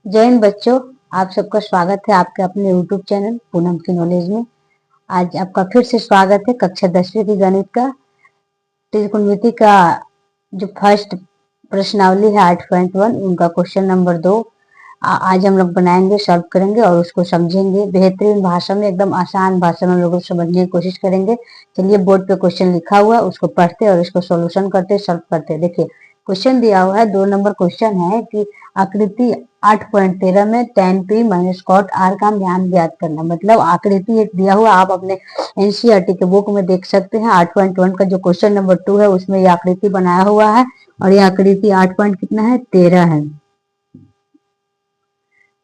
जय हिंद बच्चों, आप सबका स्वागत है आपके अपने YouTube चैनल पूनम की नॉलेज में। आज आपका फिर से स्वागत है कक्षा 10वीं की गणित का त्रिकोणमिति का जो फर्स्ट प्रश्नावली है 8.1 उनका क्वेश्चन नंबर 2 आज हम लोग बनाएंगे, सॉल्व करेंगे और उसको समझेंगे बेहतरीन भाषा में, एकदम आसान भाषा में हम लोग समझने की कोशिश करेंगे। चलिए, बोर्ड पे क्वेश्चन लिखा हुआ उसको पढ़ते और इसको सॉल्यूशन करते, सॉल्व करते। देखिए, क्वेश्चन दिया हुआ है 2 नंबर क्वेश्चन है कि आकृति 8.13 में tan p minus cot r का मान ज्ञात करना। मतलब आकृति एक दिया हुआ, आप अपने एनसीईआरटी के बुक में देख सकते हैं। 8.1 का जो क्वेश्चन नंबर 2 है उसमें ये आकृति बनाया हुआ है और ये आकृति 8 पॉइंट कितना है 13 है।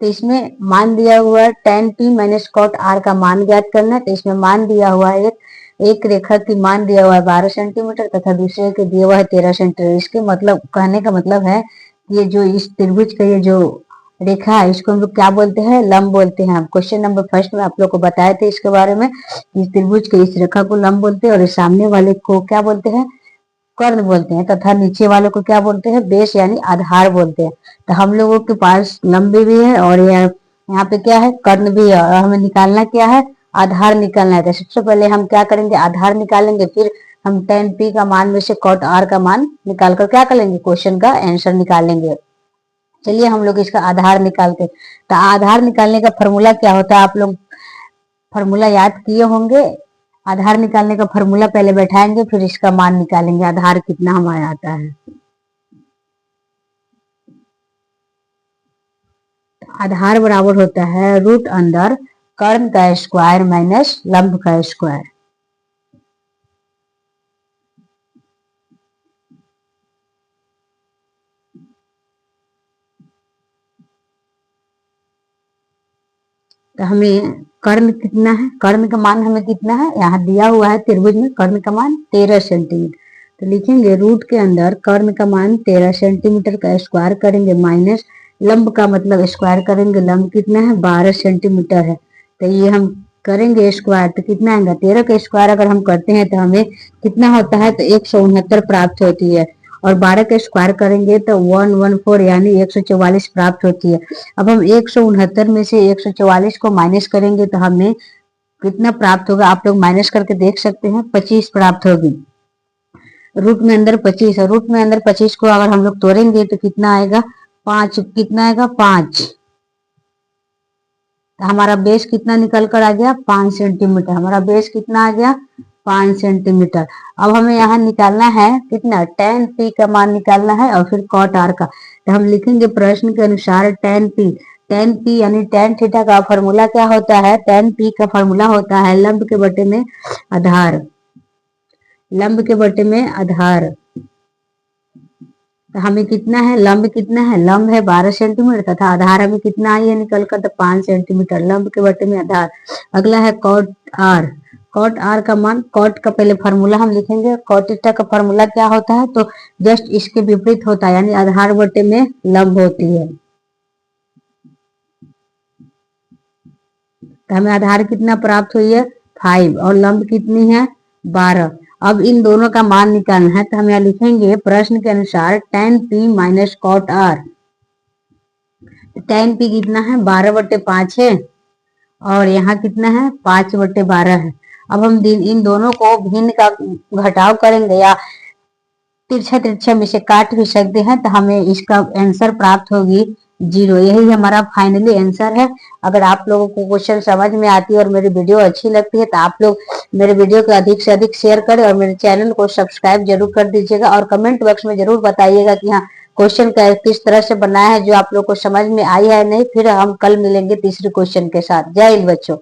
तो इसमें मान दिया हुआ है tan p minus cot r का मान ज्ञात करना। तो इसमें मान दिया हुआ है एक रेखा की मान दिया हुआ है 12 सेंटीमीटर तथा दूसरे के दिया हुआ है 13 सेंटीमीटर। इसके मतलब कहने का मतलब है ये जो इस त्रिभुज का ये जो रेखा है इसको हम लोग क्या बोलते हैं, लंब बोलते हैं। क्वेश्चन नंबर फर्स्ट में आप लोग को बताए थे इसके बारे में। इस त्रिभुज के इस रेखा को लंब बोलते हैं और इस सामने वाले को क्या बोलते हैं, कर्ण बोलते हैं, तथा नीचे वाले को क्या बोलते हैं, बेस यानी आधार बोलते हैं। तो हम लोगों के पास लंब भी है और यहाँ पे क्या है, कर्ण भी है और हमें निकालना क्या है, आधार निकालना है। तो सबसे पहले हम क्या करेंगे, आधार निकालेंगे, फिर हम tan p का मान में से cot r का मान निकाल कर क्या करेंगे, क्वेश्चन का आंसर निकालेंगे। चलिए हम लोग इसका आधार निकालते। तो आधार निकालने का फॉर्मूला क्या होता है, आप लोग फॉर्मूला याद किए होंगे। आधार निकालने का फॉर्मूला पहले बैठाएंगे, फिर इसका मान निकालेंगे, आधार कितना हमारा आता है। आधार बराबर होता है रूट अंदर कर्ण का स्क्वायर माइनस लंब का स्क्वायर। तो हमें कर्ण कितना है, कर्ण का मान हमें कितना है, यहाँ दिया हुआ है त्रिभुज में कर्ण का मान 13 सेंटीमीटर। तो लिखेंगे रूट के अंदर कर्ण का मान 13 सेंटीमीटर का स्क्वायर करेंगे माइनस लंब का मतलब स्क्वायर करेंगे, लंब कितना है 12 सेंटीमीटर है। तो ये हम करेंगे स्क्वायर तो कितना आएगा, 13 का स्क्वायर अगर हम करते हैं तो हमें कितना होता है, तो 169 प्राप्त होती है और 12 का स्क्वायर करेंगे तो 114 यानी 144 प्राप्त होती है। अब हम 169 में से 144 को माइनस करेंगे तो हमें कितना प्राप्त होगा, आप लोग माइनस करके देख सकते हैं, 25 प्राप्त होगी। रूट में अंदर 25 है, रूट में अंदर 25 को अगर हम लोग तोड़ेंगे तो कितना आएगा, 5, कितना आएगा 5। तो हमारा बेस कितना निकल कर आ गया, 5 सेंटीमीटर। हमारा बेस कितना आ गया, 5 सेंटीमीटर। अब हमें यहाँ निकालना है कितना, tan p का मान निकालना है और फिर cot r का। तो हम लिखेंगे प्रश्न के अनुसार tan p यानी tan थीटा का फॉर्मूला क्या होता है, tan p का फॉर्मूला होता है लंब के बटे में आधार, लंब के बटे में आधार। तो हमें कितना है, लंब कितना है, लंब है 12 सेंटीमीटर तथा आधार हमें कितना आई है निकल कर, तो 5 सेंटीमीटर, लंब के बटे में आधार। अगला है cot r, cot r का मान, cot का पहले फार्मूला हम लिखेंगे, cot थीटा का फार्मूला क्या होता है, तो जस्ट इसके विपरीत होता है यानी आधार बटे में लंब होती है। तो हमें आधार कितना प्राप्त हुई है 5 और लंब कितनी है 12। अब इन दोनों का मान निकालना है तो हम यहाँ लिखेंगे प्रश्न के अनुसार tan p minus cot r। tan p कितना है 12/5 है और यहाँ कितना है 5/12 है। अब हम इन दोनों को भिन्न का घटाव करेंगे या तिरछा तिरछा में से काट भी सकते हैं तो हमें इसका आंसर प्राप्त होगी 0। यही हमारा फाइनली आंसर है। अगर आप लोगों को क्वेश्चन समझ में आती है और मेरी वीडियो अच्छी लगती है तो आप लोग मेरे वीडियो को अधिक से अधिक शेयर करें और मेरे चैनल को सब्सक्राइब जरूर कर दीजिएगा और कमेंट बॉक्स में जरूर बताइएगा कि हाँ क्वेश्चन किस तरह से बनाया है, जो आप लोग को समझ में आई है नहीं। फिर हम कल मिलेंगे तीसरे क्वेश्चन के साथ। जय हिंद बच्चों।